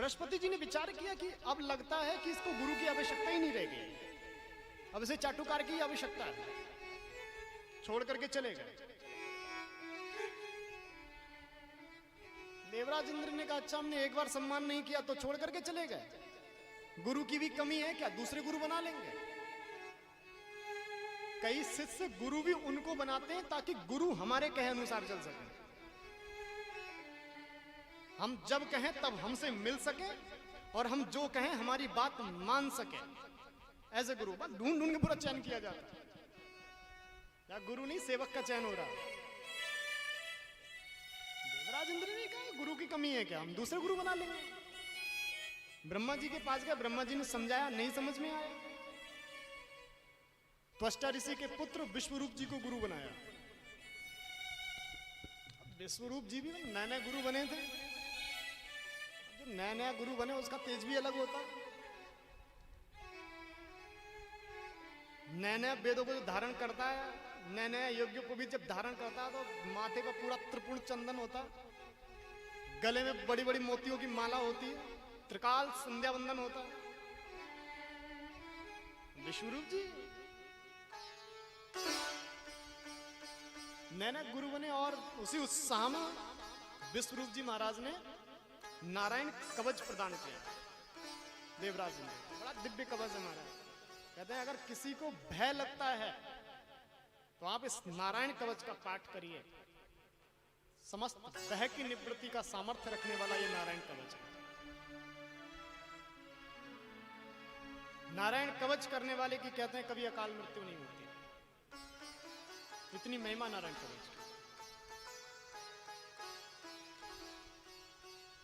बृहस्पति जी ने विचार किया कि अब लगता है कि इसको गुरु की आवश्यकता ही नहीं रह गई, अब इसे चाटुकार की आवश्यकता है, छोड़ करके चले गए। देवराज इंद्र ने कहा अच्छा हमने एक बार सम्मान नहीं किया तो छोड़ करके चले गए, गुरु की भी कमी है क्या, दूसरे गुरु बना लेंगे। कई शिष्य गुरु भी उनको बनाते हैं ताकि गुरु हमारे कहे अनुसार चल सके, हम जब कहें तब हमसे मिल सके और हम जो कहें हमारी बात मान सके, ऐसे गुरु बस ढूंढ ढूंढ के पूरा चयन किया जाता है। या गुरु नहीं सेवक का चयन हो रहा है। देवराज इंद्र ने कहा गुरु की कमी है क्या, हम दूसरे गुरु बना लेंगे। ब्रह्मा जी के पास गए, ब्रह्मा जी ने समझाया, नहीं समझ में आया। त्वष्टा ऋषि के पुत्र विश्वरूप जी को गुरु बनाया। विश्वरूप जी भी नए नए गुरु बने थे, जो नया नया गुरु बने उसका तेज भी अलग होता। नए नए वेदों को जो धारण करता है, नए नए यज्ञों को भी जब धारण करता है तो माथे पर पूरा त्रिपुण चंदन होता, गले में बड़ी बड़ी मोतियों की माला होती है, त्रिकाल संध्या वंदन होता। विश्वरूप जी नए नए गुरु बने और उसी उत्साह में विश्वरूप जी महाराज ने नारायण कवच प्रदान किया। देवराज ने बड़ा दिव्य कवच है महाराज, कहते हैं अगर किसी को भय लगता है तो आप इस नारायण कवच का पाठ करिए, समस्त भय की निवृत्ति का सामर्थ्य रखने वाला ये नारायण कवच है। नारायण कवच करने वाले की कहते हैं कभी अकाल मृत्यु नहीं होती, इतनी महिमा नारायण कवच।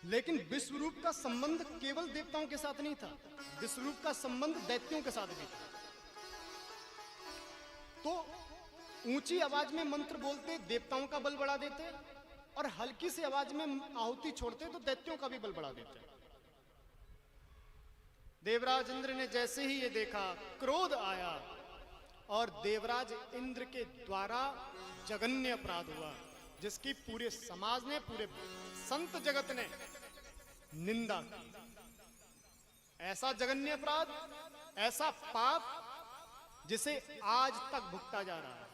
लेकिन विश्वरूप का संबंध केवल देवताओं के साथ नहीं था, विश्वरूप का संबंध दैत्यों के साथ भी था। तो ऊंची आवाज में मंत्र बोलते देवताओं का बल बढ़ा देते और हल्की सी आवाज में आहुति छोड़ते तो दैत्यों का भी बल बढ़ा देते। देवराज इंद्र ने जैसे ही ये देखा क्रोध आया और देवराज इंद्र के द्वारा जघन्य अपराध हुआ, जिसकी पूरे समाज ने, पूरे संत जगत ने निंदा की। ऐसा जघन्य अपराध, ऐसा पाप जिसे आज तक भुगता जा रहा है।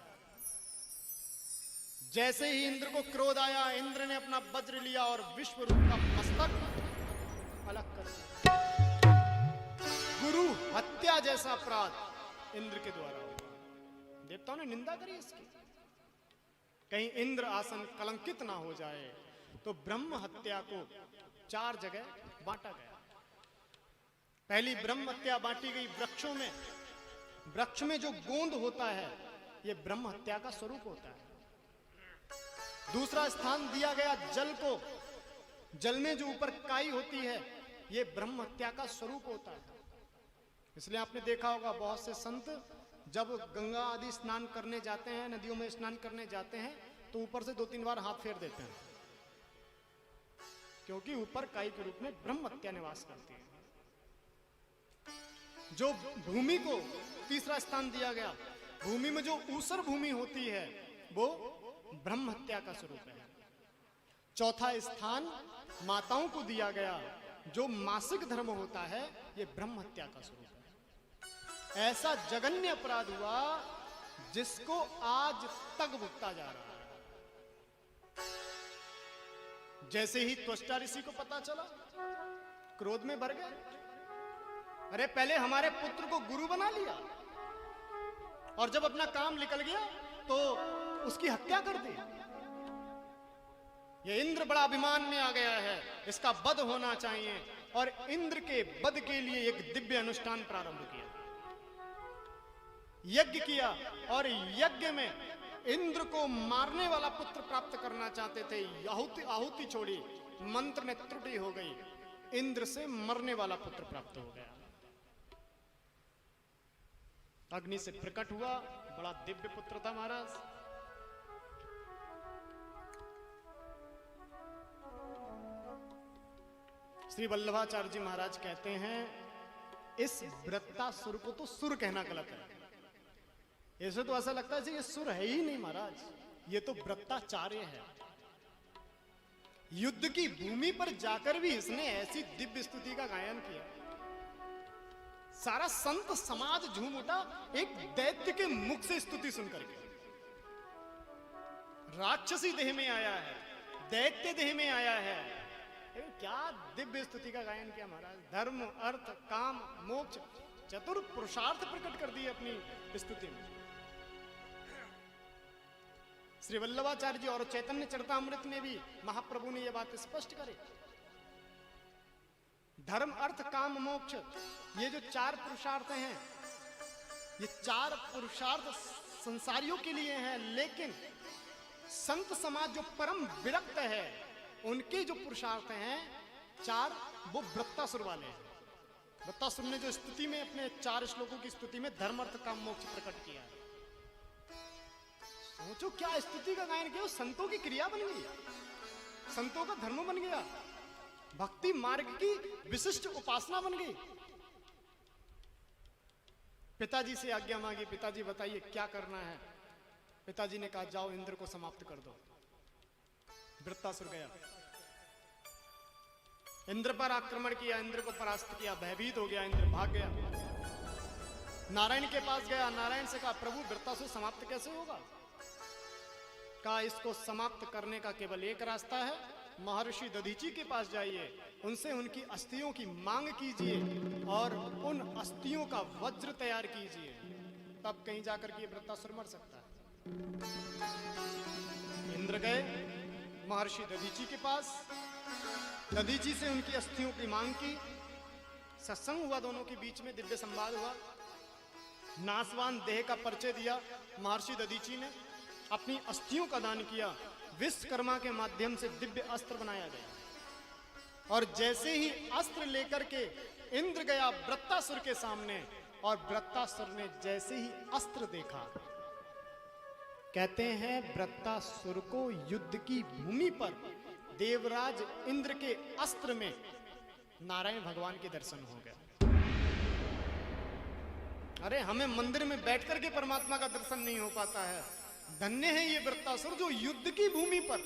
जैसे ही इंद्र को क्रोध आया, इंद्र ने अपना वज्र लिया और विश्वरूप का मस्तक अलग कर दिया। गुरु हत्या जैसा अपराध इंद्र के द्वारा हुआ। देवताओं ने निंदा करी इसकी, कहीं इंद्र आसन कलंकित ना हो जाए, तो ब्रह्म हत्या को 4 जगह बांटा गया। पहली ब्रह्म हत्या बांटी गई वृक्षों में। वृक्ष में जो गोंद होता है यह ब्रह्म हत्या का स्वरूप होता है। दूसरा स्थान दिया गया जल को। जल में जो ऊपर काई होती है यह ब्रह्म हत्या का स्वरूप होता है। इसलिए आपने देखा होगा बहुत से संत जब गंगा आदि स्नान करने जाते हैं, नदियों में स्नान करने जाते हैं, तो ऊपर से 2-3 बार हाथ फेर देते हैं, क्योंकि ऊपर काई के रूप में ब्रह्म हत्या निवास करती है। जो भूमि को तीसरा स्थान दिया गया, भूमि में जो ऊसर भूमि होती है वो ब्रह्म हत्या का स्वरूप है। चौथा स्थान माताओं को दिया गया, जो मासिक धर्म होता है ये ब्रह्म हत्या का स्वरूप है। ऐसा जघन्य अपराध हुआ जिसको आज तक भुगता जा रहा है। जैसे ही त्वष्टा ऋषि को पता चला, क्रोध में भर गए। अरे पहले हमारे पुत्र को गुरु बना लिया और जब अपना काम निकल गया तो उसकी हत्या कर दी। ये इंद्र बड़ा अभिमान में आ गया है, इसका वध होना चाहिए। और इंद्र के वध के लिए एक दिव्य अनुष्ठान प्रारंभ किया, यज्ञ किया। और यज्ञ में इंद्र को मारने वाला पुत्र प्राप्त करना चाहते थे, आहुति छोड़ी, मंत्र में त्रुटि हो गई, इंद्र से मरने वाला पुत्र प्राप्त हो गया। अग्नि से प्रकट हुआ, बड़ा दिव्य पुत्र था महाराज। श्री वल्लभाचार्य जी महाराज कहते हैं इस वृत्तासुर को तो सुर कहना गलत है। ऐसे तो ऐसा लगता है ये सुर है ही नहीं महाराज, ये तो वृत्ताचार्य है। युद्ध की भूमि पर जाकर भी इसने ऐसी दिव्य स्तुति का गायन किया, सारा संत समाज झूम उठा एक दैत्य के मुख से स्तुति सुनकर के। राक्षसी देह में आया है, दैत्य देह में आया है, क्या दिव्य स्तुति का गायन किया महाराज। धर्म अर्थ काम मोक्ष चतुर्थ पुरुषार्थ प्रकट कर दिए अपनी स्तुति में। श्री वल्लभाचार्य जी और चैतन्य चरितामृत में भी महाप्रभु ने यह बात स्पष्ट करी। धर्म अर्थ काम मोक्ष, ये जो चार पुरुषार्थ हैं, ये चार पुरुषार्थ संसारियों के लिए हैं, लेकिन संत समाज जो परम विरक्त है उनके जो पुरुषार्थ हैं चार, वो वृत्तासुर वाले हैं। वृत्तासुर ने जो स्तुति में अपने 4 श्लोकों की स्तुति में धर्म अर्थ काम मोक्ष प्रकट किया है। सोचो क्या स्तुति का गायन किया, संतों की क्रिया बन गई, संतों का धर्म बन गया, भक्ति मार्ग की विशिष्ट उपासना बन गई। पिताजी से आज्ञा मांगी, पिताजी बताइए क्या करना है। पिताजी ने कहा जाओ इंद्र को समाप्त कर दो। वृत्तासुर गया, इंद्र पर आक्रमण किया, इंद्र को परास्त किया, भयभीत हो गया, इंद्र भाग गया। नारायण के पास गया, नारायण से कहा प्रभु वृत्तासुर समाप्त कैसे होगा। कहा इसको समाप्त करने का केवल एक रास्ता है, महर्षि दधीची के पास जाइए, उनसे उनकी अस्थियों की मांग कीजिए और उन अस्थियों का वज्र तैयार कीजिए, तब कहीं जाकर के वृत्तासुर मर सकता है। इंद्र गए महर्षि दधीची के पास, दधीची से उनकी अस्थियों की मांग की, सत्संग हुआ, दोनों के बीच में दिव्य संवाद हुआ। नासवान देह का परिचय दिया महर्षि दधीची ने, अपनी अस्थियों का दान किया, विश्वकर्मा के माध्यम से दिव्य अस्त्र बनाया गया। और जैसे ही अस्त्र लेकर के इंद्र गया वृत्तासुर के सामने, और वृत्तासुर ने जैसे ही अस्त्र देखा, कहते हैं वृत्तासुर को युद्ध की भूमि पर देवराज इंद्र के अस्त्र में नारायण भगवान के दर्शन हो गया। अरे हमें मंदिर में बैठकर के परमात्मा का दर्शन नहीं हो पाता है। धन्य है ये वृत्तासुर जो युद्ध की भूमि पर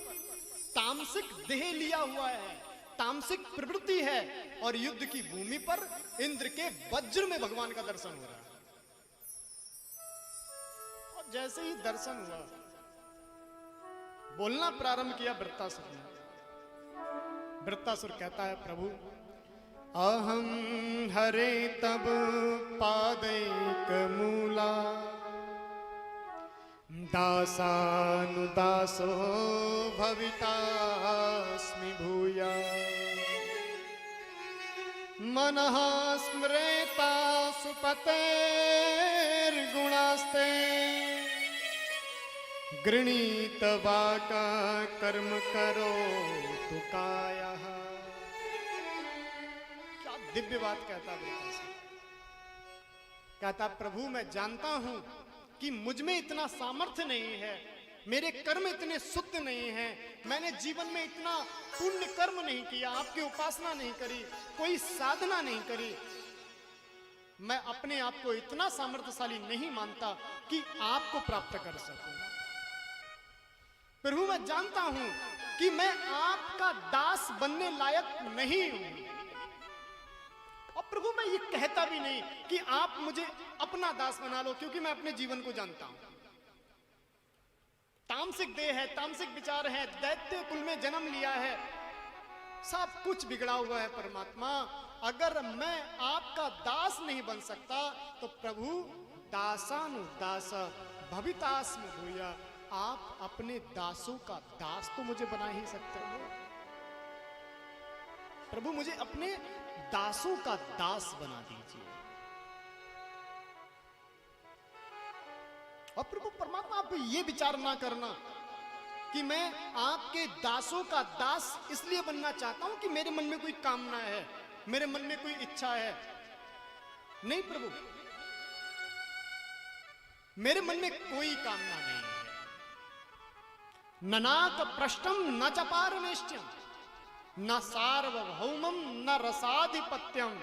तामसिक देह लिया हुआ है, तामसिक प्रवृत्ति है, और युद्ध की भूमि पर इंद्र के वज्र में भगवान का दर्शन हो रहा है। और जैसे ही दर्शन हुआ, बोलना प्रारंभ किया वृत्तासुर ने। वृत्तासुर कहता है प्रभु अहम हरे तब पादैक मूला दासानुदासो भवितास्मि भूया मनः स्मृता सुपतेर्गुणास्ते गृणीतवा का कर्म करो तुकाया। क्या दिव्य बात कहता वृत्तासुर। कहता प्रभु मैं जानता हूं कि मुझ में इतना सामर्थ्य नहीं है, मेरे कर्म इतने शुद्ध नहीं हैं, मैंने जीवन में इतना पुण्य कर्म नहीं किया, आपकी उपासना नहीं करी, कोई साधना नहीं करी, मैं अपने आप को इतना सामर्थ्यशाली नहीं मानता कि आपको प्राप्त कर सकूं। प्रभु मैं जानता हूं कि मैं आपका दास बनने लायक नहीं हूं, और प्रभु मैं ये कहता भी नहीं कि आप मुझे अपना दास बना लो, क्योंकि मैं अपने जीवन को जानता हूं। तामसिक देह है, तामसिक विचार है, दैत्य कुल में जन्म लिया है, सब कुछ बिगड़ा हुआ है परमात्मा। अगर मैं आपका दास नहीं बन सकता तो प्रभु दासानुदास भवितास्मि भूया, आप अपने दासों का दास तो मुझे बना ही सकते हो। प्रभु मुझे अपने दासों का दास बना दीजिए। और प्रभु परमात्मा आप ये विचार ना करना कि मैं आपके दासों का दास इसलिए बनना चाहता हूं कि मेरे मन में कोई कामना है, मेरे मन में कोई इच्छा है। नहीं प्रभु, मेरे मन में कोई कामना नहीं है। ननाक पृष्ठम न च पारमेष्ट्यम न सार्वभौमम न रसाधिपत्यम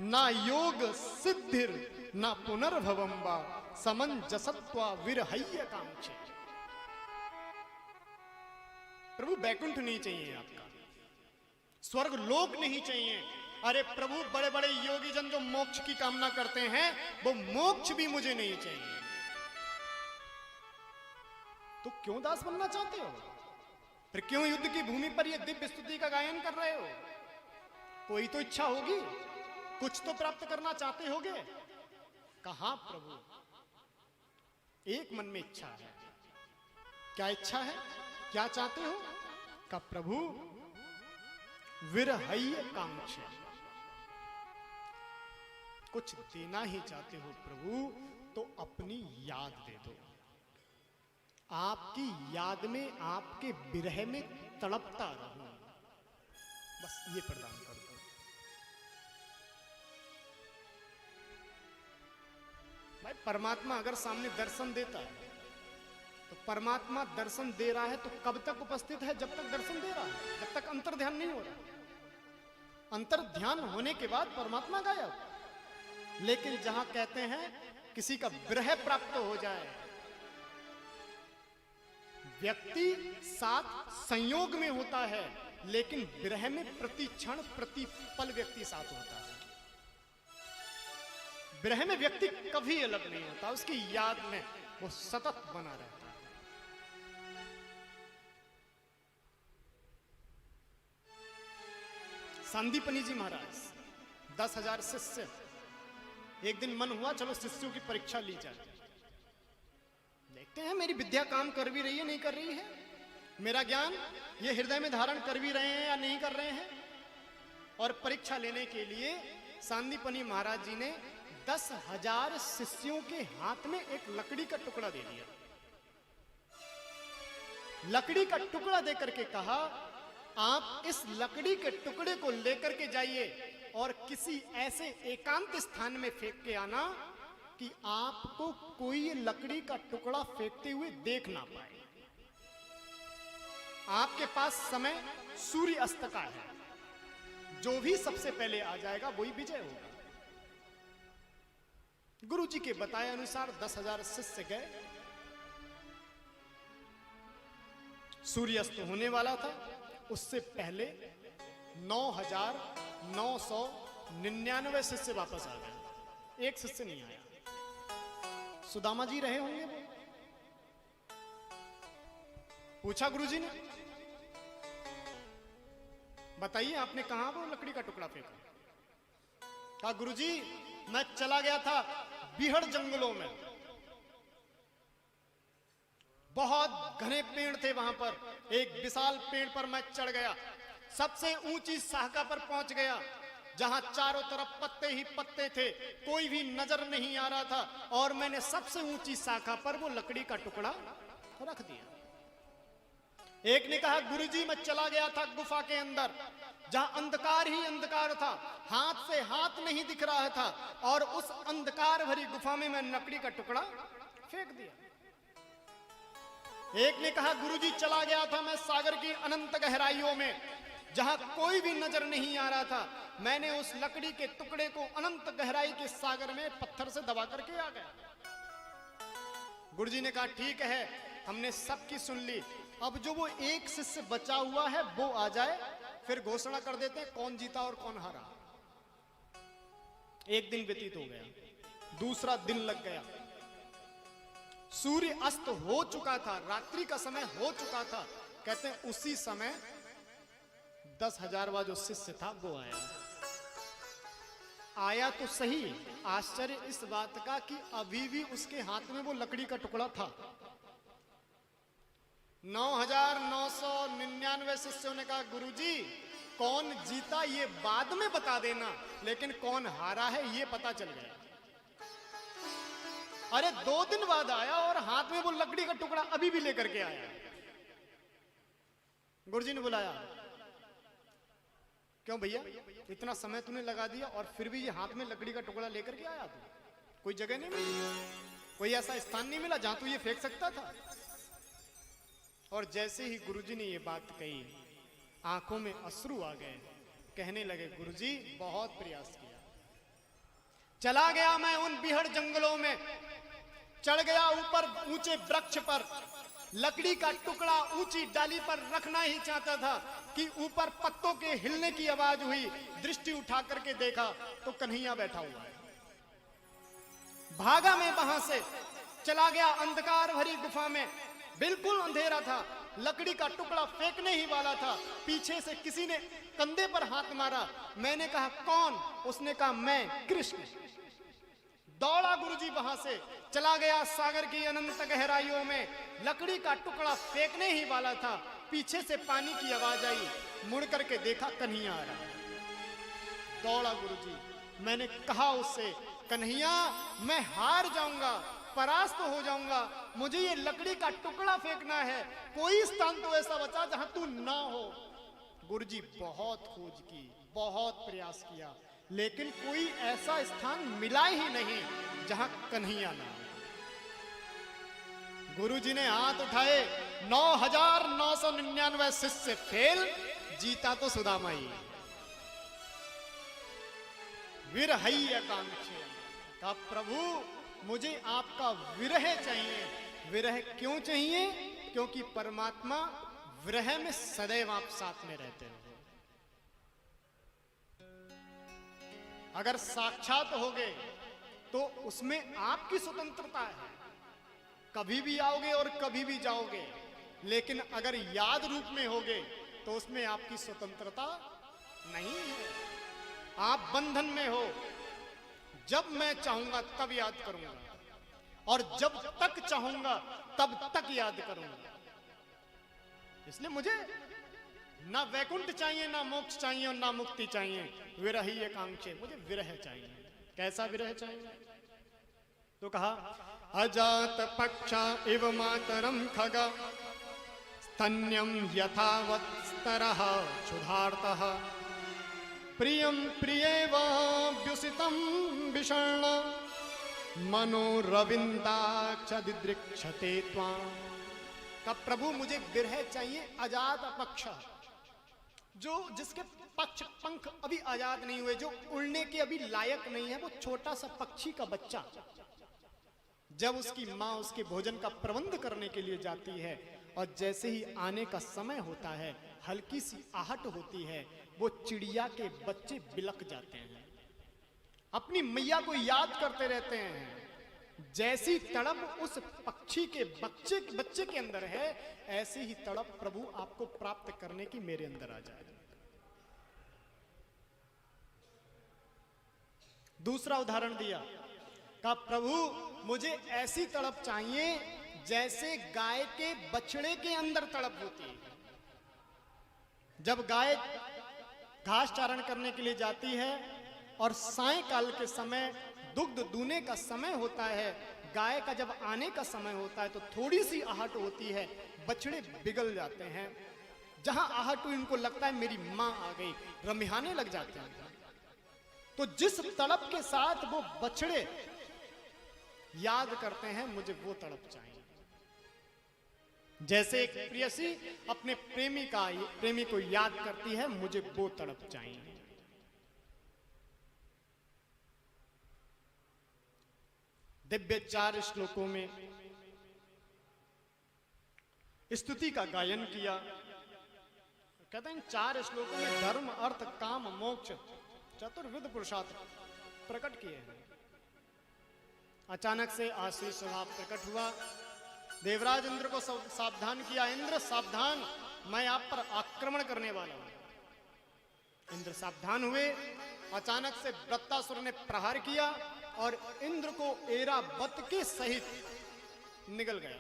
न योग सिद्धिर न पुनर्भवम वा समंजसत्वा विरहय्य कांक्षे। प्रभु प्रभु बैकुंठ नहीं चाहिए आपका, स्वर्ग लोक नहीं चाहिए। अरे प्रभु बड़े बड़े योगी जन जो मोक्ष की कामना करते हैं वो मोक्ष भी मुझे नहीं चाहिए। तो क्यों दास बनना चाहते हो? फिर क्यों युद्ध की भूमि पर ये दिव्य स्तुति का गायन कर रहे हो? कोई तो इच्छा होगी, कुछ तो प्राप्त करना चाहते होगे। कहा प्रभु एक मन में इच्छा है। क्या इच्छा है, क्या चाहते हो? का प्रभु विरहय्य कांक्ष, कुछ देना ही चाहते हो प्रभु तो अपनी याद दे दो। आपकी याद में, आपके विरह में तड़पता रहूं, बस ये प्रदान कर दो। भाई परमात्मा अगर सामने दर्शन देता है तो परमात्मा दर्शन दे रहा है तो कब तक उपस्थित है? जब तक दर्शन दे रहा है, जब तक अंतर ध्यान नहीं हो रहा। अंतर ध्यान होने के बाद परमात्मा गायब। लेकिन जहां कहते हैं किसी का विरह प्राप्त हो जाए, व्यक्ति साथ संयोग में होता है लेकिन विरह में प्रति क्षण प्रति पल व्यक्ति साथ होता है। विरह में व्यक्ति कभी अलग नहीं होता, उसकी याद में वो सतत बना रहता है। सांदीपनी जी महाराज 10,000 शिष्य, एक दिन मन हुआ चलो शिष्यों की परीक्षा ली जाए, देखते हैं मेरी विद्या काम कर भी रही है नहीं कर रही है, मेरा ज्ञान ये हृदय में धारण कर भी रहे हैं या नहीं कर रहे हैं। और परीक्षा लेने के लिए सांदीपनी महाराज जी ने 10,000 शिष्यों के हाथ में एक लकड़ी का टुकड़ा दे दिया। लकड़ी का टुकड़ा देकर के कहा आप इस लकड़ी के टुकड़े को लेकर के जाइए और किसी ऐसे एकांत स्थान में फेंक के आना कि आपको कोई ये लकड़ी का टुकड़ा फेंकते हुए देख ना पाए। आपके पास समय सूर्य अस्त का है, जो भी सबसे पहले आ जाएगा वही विजय होगा। गुरु जी के बताए अनुसार 10,000 शिष्य गए। सूर्यास्त होने वाला था, उससे पहले 9,999 शिष्य वापस आ गए, एक शिष्य नहीं आया। सुदामा जी रहे होंगे वो। पूछा गुरु जी ने, बताइए आपने कहां वो लकड़ी का टुकड़ा फेंका? कहा गुरु जी मैं चला गया था बिहड़ जंगलों में, बहुत घने पेड़ थे वहां पर, एक विशाल पेड़ पर मैं चढ़ गया, सबसे ऊंची शाखा पर पहुंच गया जहां चारों तरफ पत्ते ही पत्ते थे, कोई भी नजर नहीं आ रहा था, और मैंने सबसे ऊंची शाखा पर वो लकड़ी का टुकड़ा रख दिया। एक ने कहा गुरुजी मैं चला गया था गुफा के अंदर जहां अंधकार ही अंधकार था, हाथ से हाथ नहीं दिख रहा था, और उस अंधकार भरी गुफा में मैं लकड़ी का टुकड़ा फेंक दिया। एक ने कहा गुरुजी चला गया था मैं सागर की अनंत गहराइयों में जहां कोई भी नजर नहीं आ रहा था, मैंने उस लकड़ी के टुकड़े को अनंत गहराई के सागर में पत्थर से दबा करके आ गया। गुरुजी ने कहा ठीक है हमने सबकी सुन ली, अब जो वो एक शिष्य बचा हुआ है वो आ जाए, फिर घोषणा कर देते हैं कौन जीता और कौन हारा। एक दिन व्यतीत हो गया, दूसरा दिन लग गया, सूर्य अस्त हो चुका था, रात्रि का समय हो चुका था। कहते हैं उसी समय 10,000वां जो शिष्य था वो आया तो सही, आश्चर्य इस बात का कि अभी भी उसके हाथ में वो लकड़ी का टुकड़ा था। 9,999 शिष्यों ने कहा गुरुजी कौन जीता ये बाद में बता देना, लेकिन कौन हारा है ये पता चल गया। अरे 2 दिन बाद आया और हाथ में वो लकड़ी का टुकड़ा अभी भी लेकर के आया। गुरुजी ने बुलाया, क्यों भैया इतना समय तूने लगा दिया और फिर भी ये हाथ में लकड़ी का टुकड़ा लेकर के आया? तू कोई जगह नहीं मिली, कोई ऐसा स्थान नहीं मिला जहां तू ये फेंक सकता था? और जैसे ही गुरुजी ने ये बात कही आंखों में अश्रु आ गए, कहने लगे गुरुजी बहुत प्रयास किया, चला गया मैं उन बिहड़ जंगलों में, चढ़ गया ऊपर ऊंचे वृक्ष पर, लकड़ी का टुकड़ा ऊंची डाली पर रखना ही चाहता था कि ऊपर पत्तों के हिलने की आवाज हुई। दृष्टि उठा करके देखा तो कन्हैया बैठा हुआ है। भागा मैं वहां से, चला गया अंधकार भरी गुफा में। बिल्कुल अंधेरा था, लकड़ी का टुकड़ा फेंकने ही वाला था, पीछे से किसी ने कंधे पर हाथ मारा। मैंने कहा कौन? उसने कहा मैं कृष्ण। दौड़ा गुरुजी वहां से, चला गया सागर की अनंत गहराइयों में। लकड़ी का टुकड़ा फेंकने ही वाला था, पीछे से पानी की आवाज आई। मुड़ करके देखा कन्हैया आ रहा। दौड़ा गुरुजी, मैंने कहा उससे कन्हैया मैं हार जाऊंगा, परास्त हो जाऊंगा, मुझे ये लकड़ी का टुकड़ा फेंकना है, कोई स्थान तो ऐसा बचा जहां तू ना हो। गुरुजी बहुत खोज की, बहुत प्रयास किया, लेकिन कोई ऐसा स्थान मिला ही नहीं जहां कन्हैया ना हो। गुरुजी ने हाथ उठाए, 9,999 शिष्य फेल, जीता तो सुदामा ही। विरहई आकांक्षे, कहा प्रभु मुझे आपका विरह चाहिए। विरह क्यों चाहिए? क्योंकि परमात्मा विरह में सदैव आप साथ में रहते हैं। अगर साक्षात होगे तो उसमें आपकी स्वतंत्रता है, कभी भी आओगे और कभी भी जाओगे। लेकिन अगर याद रूप में होगे तो उसमें आपकी स्वतंत्रता नहीं है, आप बंधन में हो। जब मैं चाहूंगा तब याद करूंगा, और जब तक चाहूंगा तब तक याद करूंगा। इसलिए मुझे ना वैकुंठ चाहिए, ना मोक्ष चाहिए और ना मुक्ति चाहिए। विरही एकांक्षे, मुझे विरह चाहिए। कैसा विरह चाहिए? तो कहा अजात पक्षा इव मातरम खगा स्तन्यम यथावत्स्तरः क्षुधार्तः प्रियं प्रियेवाभ्युसितं विषण्ण मनोरविन्दाक्ष दिदृक्षते त्वां। का प्रभु मुझे विरह चाहिए अजात पक्ष, जो जिसके पक्ष पंख अभी आजाद नहीं हुए, जो उड़ने के अभी लायक नहीं है। वो छोटा सा पक्षी का बच्चा जब उसकी माँ उसके भोजन का प्रबंध करने के लिए जाती है और जैसे ही आने का समय होता है, हल्की सी आहट होती है, वो चिड़िया के बच्चे बिलक जाते हैं, अपनी मैया को याद करते रहते हैं। जैसी तड़प उस पक्षी के बच्चे के अंदर है, ऐसी ही तड़प प्रभु आपको प्राप्त करने की मेरे अंदर आ जाए। दूसरा उदाहरण दिया, कहा प्रभु मुझे ऐसी तड़प चाहिए जैसे गाय के बछड़े के अंदर तड़प होती है। जब गाय घास चारण करने के लिए जाती है और सायंकाल के समय दुग्ध दूने का समय होता है, गाय का जब आने का समय होता है तो थोड़ी सी आहट होती है, बछड़े बिगल जाते हैं। जहां आहट हुई उनको लगता है मेरी मां आ गई, रमिहाने लग जाते हैं। तो जिस तड़प के साथ वो बछड़े याद करते हैं, मुझे वो तड़प चाहिए। जैसे एक प्रेयसी अपने प्रेमी को याद करती है, मुझे वो तड़प चाहिए। दिव्य 4 श्लोकों में स्तुति का गायन किया। कहते हैं 4 श्लोकों में धर्म अर्थ काम मोक्ष चतुर्विध पुरुषार्थ प्रकट किए हैं। अचानक से आशीष स्वभाव प्रकट हुआ। देवराज इंद्र को सावधान किया, इंद्र सावधान, मैं आप पर आक्रमण करने वाला हूं। इंद्र सावधान हुए। अचानक से वृत्तासुर ने प्रहार किया और इंद्र को एरावत के सहित निगल गया।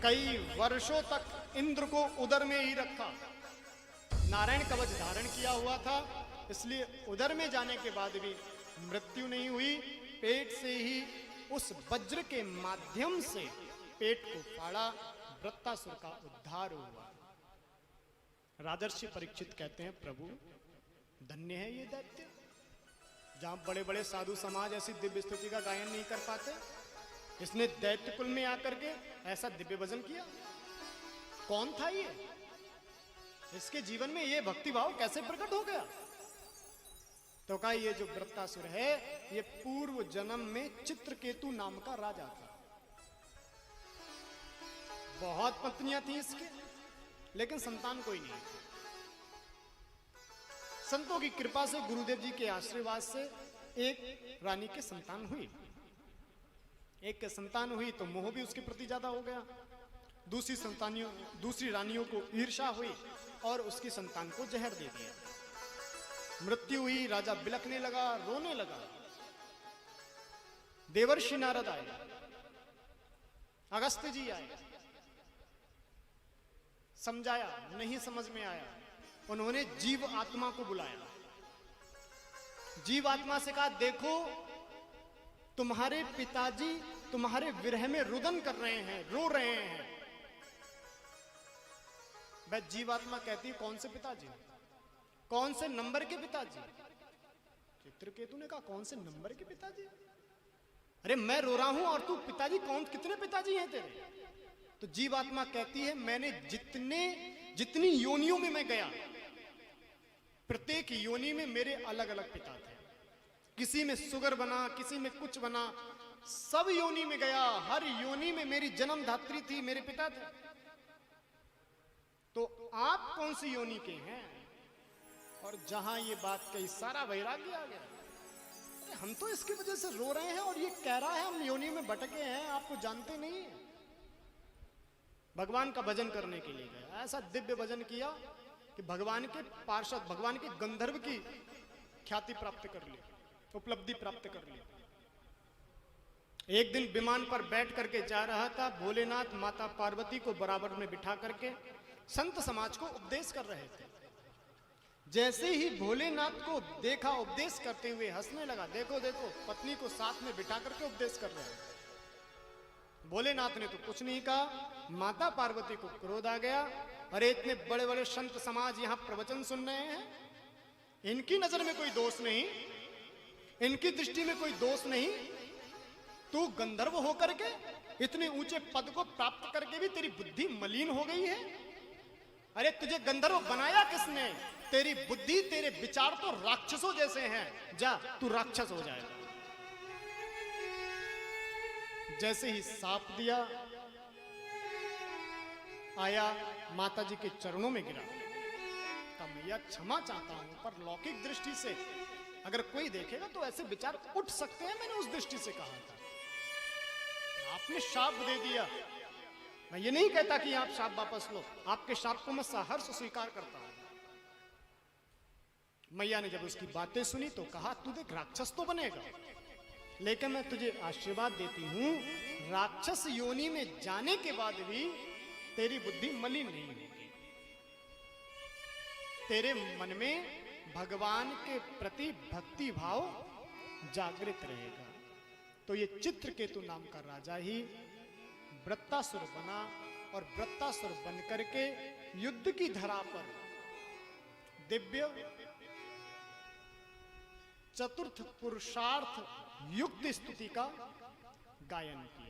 कई वर्षों तक इंद्र को उदर में ही रखा। नारायण कवच धारण किया हुआ था, इसलिए उदर में जाने के बाद भी मृत्यु नहीं हुई। पेट से ही उस वज्र के माध्यम से पेट को फाड़ा, वृत्तासुर का उद्धार हुआ। राजर्षि परीक्षित कहते हैं प्रभु धन्य है ये दैत्य, जहां बड़े बड़े साधु समाज ऐसी दिव्य स्तुति का गायन नहीं कर पाते, इसने दैत्य कुल में आकर के ऐसा दिव्य भजन किया। कौन था ये? इसके जीवन में ये भक्ति भाव कैसे प्रकट हो गया? तो कहा ये जो वृत्तासुर है, ये पूर्व जन्म में चित्रकेतु नाम का राजा था। बहुत पत्नियां थी इसके, लेकिन संतान कोई नहीं। संतों की कृपा से, गुरुदेव जी के आशीर्वाद से एक रानी के संतान हुई। एक के संतान हुई तो मोह भी उसके प्रति ज्यादा हो गया। दूसरी रानियों को ईर्ष्या हुई और उसकी संतान को जहर दे दिया। मृत्यु हुई, राजा बिलखने लगा, रोने लगा। देवर्षि नारद आए, अगस्त्य जी आए, समझाया, नहीं समझ में आया। उन्होंने जीव आत्मा को बुलाया। जीव आत्मा से कहा, देखो तुम्हारे पिताजी तुम्हारे विरह में रुदन कर रहे हैं, रो रहे हैं। वह जीवात्मा कहती है, कौन से पिताजी? कौन से नंबर के पिताजी? चित्रकेतु ने कहा, कौन से नंबर के पिताजी? अरे मैं रो रहा हूं और तू पिताजी, कौन कितने पिताजी हैं तेरे? तो जीवात्मा कहती है, मैंने जितनी योनियों में मैं गया, प्रत्येक योनि में मेरे अलग अलग पिता थे। किसी में सुगर बना, किसी में कुछ बना, सब योनि में गया, हर योनि में मेरी जन्मधात्री थी, मेरे पिता थे। तो आप कौन सी योनि के हैं? और जहां ये बात कही, सारा वैराग्य आ गया। हम तो इसकी वजह से रो रहे हैं और ये कह रहा है हम योनि में भटके हैं, आपको जानते नहीं है। भगवान का भजन करने के लिए गया, ऐसा दिव्य भजन किया कि भगवान के पार्षद, भगवान के गंधर्व की ख्याति प्राप्त कर ली, उपलब्धि प्राप्त कर ली। एक दिन विमान पर बैठ करके जा रहा था, भोलेनाथ माता पार्वती को बराबर में बिठा करके संत समाज को उपदेश कर रहे थे। जैसे ही भोलेनाथ को देखा उपदेश करते हुए, हंसने लगा। देखो देखो, पत्नी को साथ में बिठा करके उपदेश कर रहे हैं। भोलेनाथ ने तो कुछ नहीं कहा, माता पार्वती को क्रोध आ गया। अरे इतने बड़े बड़े संत समाज यहां प्रवचन सुन रहे हैं, इनकी नजर में कोई दोष नहीं, इनकी दृष्टि में कोई दोष नहीं, तू गंधर्व होकर के इतने ऊंचे पद को प्राप्त करके भी तेरी बुद्धि मलिन हो गई है। अरे तुझे गंधर्व बनाया किसने? तेरी बुद्धि, तेरे विचार तो राक्षसों जैसे हैं, जा तू राक्षस हो जाएगा। जैसे ही साप दिया, आया माता जी के चरणों में गिरा। कहा, मैया क्षमा चाहता हूं, पर लौकिक दृष्टि से अगर कोई देखेगा तो ऐसे विचार उठ सकते हैं, मैंने उस दृष्टि से कहा था। आपने शाप दे दिया, मैं ये नहीं कहता कि आप शाप वापस लो, आपके शाप को मैं सहर्ष स्वीकार करता हूं। मैया ने जब उसकी बातें सुनी तो कहा, तू देख राक्षस तो बनेगा, लेकिन मैं तुझे आशीर्वाद देती हूं, राक्षस योनि में जाने के बाद भी तेरी बुद्धि मलिन नहीं होगी। तेरे मन में भगवान के प्रति भक्ति भाव जागृत रहेगा। तो ये चित्रकेतु नाम का राजा ही वृत्तासुर बना, और वृत्तासुर बन करके युद्ध की धरा पर दिव्य चतुर्थ पुरुषार्थ युक्त स्तुति का गायन किया।